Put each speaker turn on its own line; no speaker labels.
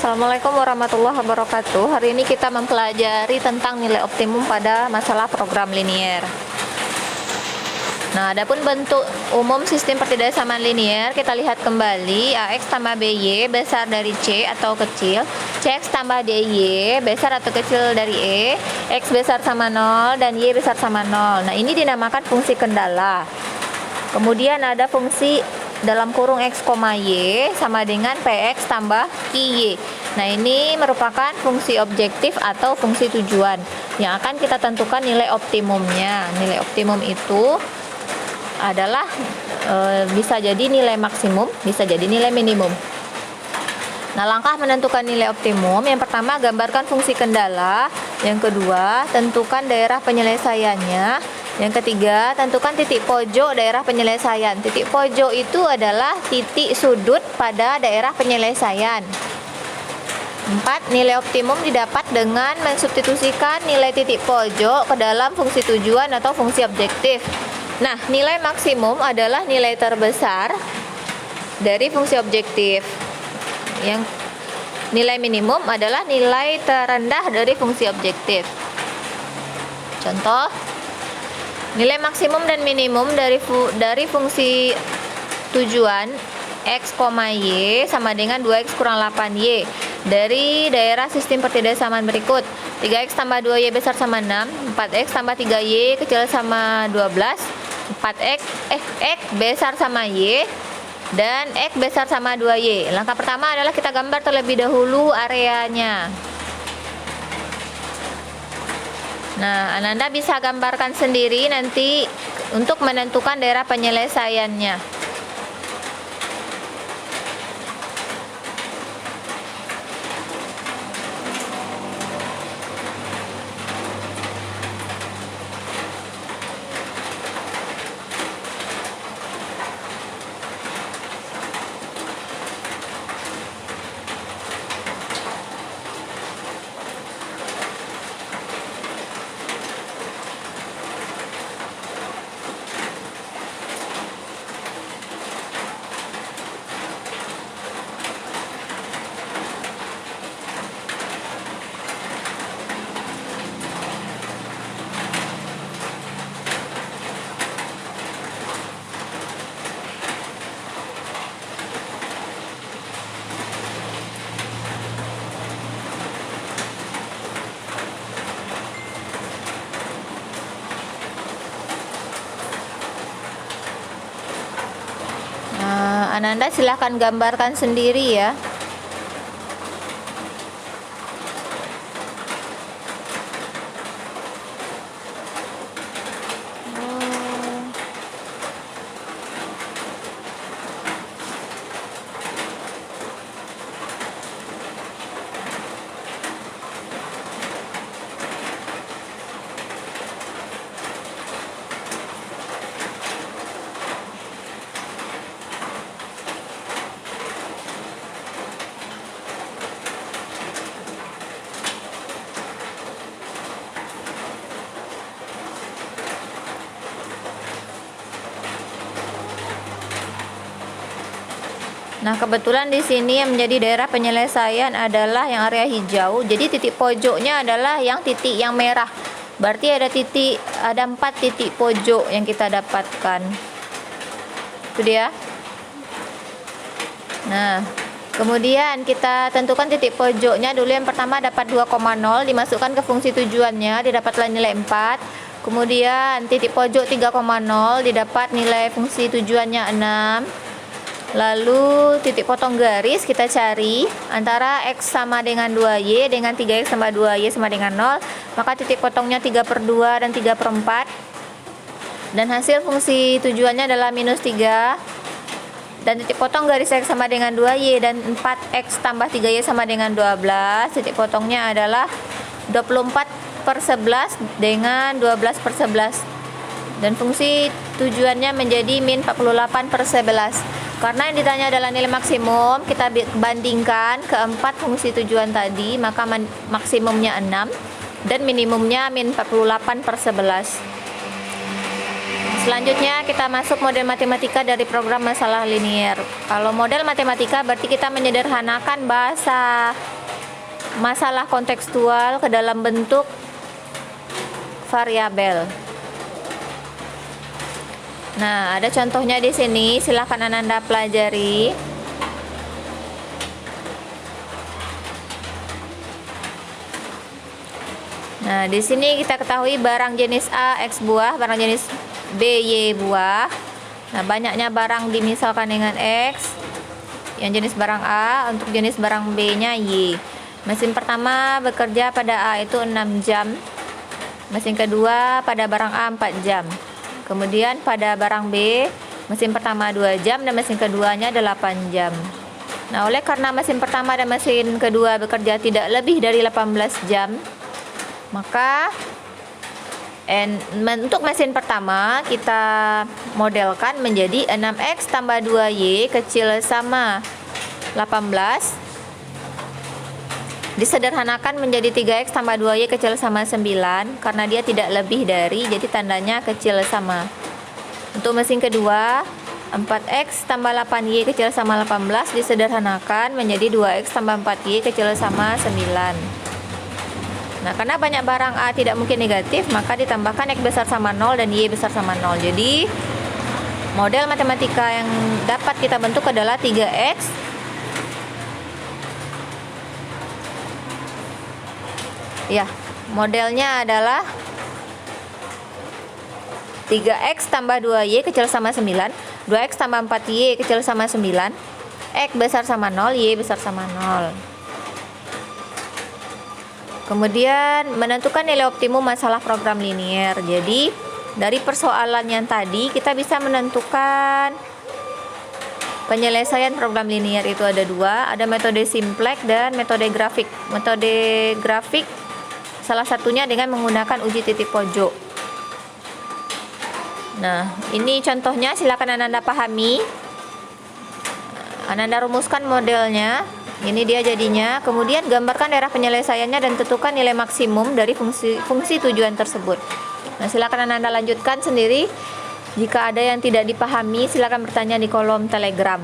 Assalamualaikum warahmatullahi wabarakatuh. Hari ini kita mempelajari tentang nilai optimum pada masalah program linier. Nah, adapun bentuk umum sistem pertidaksamaan linier, kita lihat kembali AX tambah BY besar dari C atau kecil, CX tambah DY besar atau kecil dari E, X besar sama 0 dan Y besar sama 0. Nah, ini dinamakan fungsi kendala. Kemudian ada fungsi dalam kurung X, Y sama dengan PX tambah IY. Nah, ini merupakan fungsi objektif atau fungsi tujuan yang akan kita tentukan nilai optimumnya. Nilai optimum itu adalah bisa jadi nilai maksimum, bisa jadi nilai minimum. Nah, langkah menentukan nilai optimum, yang pertama gambarkan fungsi kendala, yang kedua tentukan daerah penyelesaiannya, yang ketiga tentukan titik pojok daerah penyelesaian. Titik pojok itu adalah titik sudut pada daerah penyelesaian. 4. Nilai optimum didapat dengan mensubstitusikan nilai titik pojok ke dalam fungsi tujuan atau fungsi objektif. Nah, nilai maksimum adalah nilai terbesar dari fungsi objektif. Yang nilai minimum adalah nilai terendah dari fungsi objektif. Contoh, nilai maksimum dan minimum dari fungsi tujuan X, Y sama dengan 2X kurang 8Y dari daerah sistem pertidaksamaan berikut. 3X tambah 2Y besar sama 6, 4X tambah 3Y kecil sama 12, 4X X besar sama Y, dan X besar sama 2Y. Langkah pertama adalah kita gambar terlebih dahulu areanya. Nah, Ananda bisa gambarkan sendiri nanti untuk menentukan daerah penyelesaiannya. Ananda silahkan gambarkan sendiri ya. Nah, kebetulan di sini yang menjadi daerah penyelesaian adalah yang area hijau. Jadi titik pojoknya adalah yang titik yang merah. Berarti ada 4 titik pojok yang kita dapatkan. Itu dia. Nah, kemudian kita tentukan titik pojoknya dulu. Yang pertama dapat 2,0 dimasukkan ke fungsi tujuannya, didapatlah nilai 4. Kemudian titik pojok 3,0 didapat nilai fungsi tujuannya 6. Lalu titik potong garis kita cari antara X sama dengan 2Y dengan 3X tambah 2Y sama dengan 0. Maka titik potongnya 3/2 dan 3/4. Dan hasil fungsi tujuannya adalah -3. Dan titik potong garis X sama dengan 2Y dan 4X tambah 3Y sama dengan 12. Titik potongnya adalah 24/11 dengan 12/11. Dan fungsi tujuannya menjadi -48/11. Karena yang ditanya adalah nilai maksimum, kita bandingkan keempat fungsi tujuan tadi, maka maksimumnya 6 dan minimumnya -48/11. Selanjutnya kita masuk model matematika dari program masalah linier. Kalau model matematika berarti kita menyederhanakan bahasa masalah kontekstual ke dalam bentuk variabel. Nah, ada contohnya di sini, silakan Ananda pelajari. Nah, di sini kita ketahui barang jenis A X buah, barang jenis B Y buah. Nah, banyaknya barang dimisalkan dengan X. Yang jenis barang A, untuk jenis barang B-nya Y. Mesin pertama bekerja pada A itu 6 jam. Mesin kedua pada barang A 4 jam. Kemudian pada barang B, mesin pertama 2 jam dan mesin keduanya 8 jam. Nah, oleh karena mesin pertama dan mesin kedua bekerja tidak lebih dari 18 jam, maka untuk mesin pertama kita modelkan menjadi 6X tambah 2Y kecil sama 18, disederhanakan menjadi 3X tambah 2Y kecil sama 9 karena dia tidak lebih dari, jadi tandanya kecil sama. Untuk mesin kedua 4X tambah 8Y kecil sama 18 disederhanakan menjadi 2X tambah 4Y kecil sama 9. Nah, karena banyak barang A tidak mungkin negatif, maka ditambahkan X besar sama 0 dan Y besar sama 0. Jadi, model matematika yang dapat kita bentuk adalah 3X modelnya adalah 3X tambah 2Y kecil sama 9, 2X tambah 4Y kecil sama 9, X besar sama 0, Y besar sama 0. Kemudian menentukan nilai optimum masalah program linier. Jadi dari persoalan yang tadi kita bisa menentukan penyelesaian program linier itu ada dua, ada metode simplex dan metode grafik. Metode grafik salah satunya dengan menggunakan uji titik pojok. Nah, ini contohnya, silakan Ananda pahami. Ananda rumuskan modelnya. Ini dia jadinya. Kemudian gambarkan daerah penyelesaiannya dan tentukan nilai maksimum dari fungsi tujuan tersebut. Nah, silakan Anda lanjutkan sendiri. Jika ada yang tidak dipahami, silakan bertanya di kolom Telegram.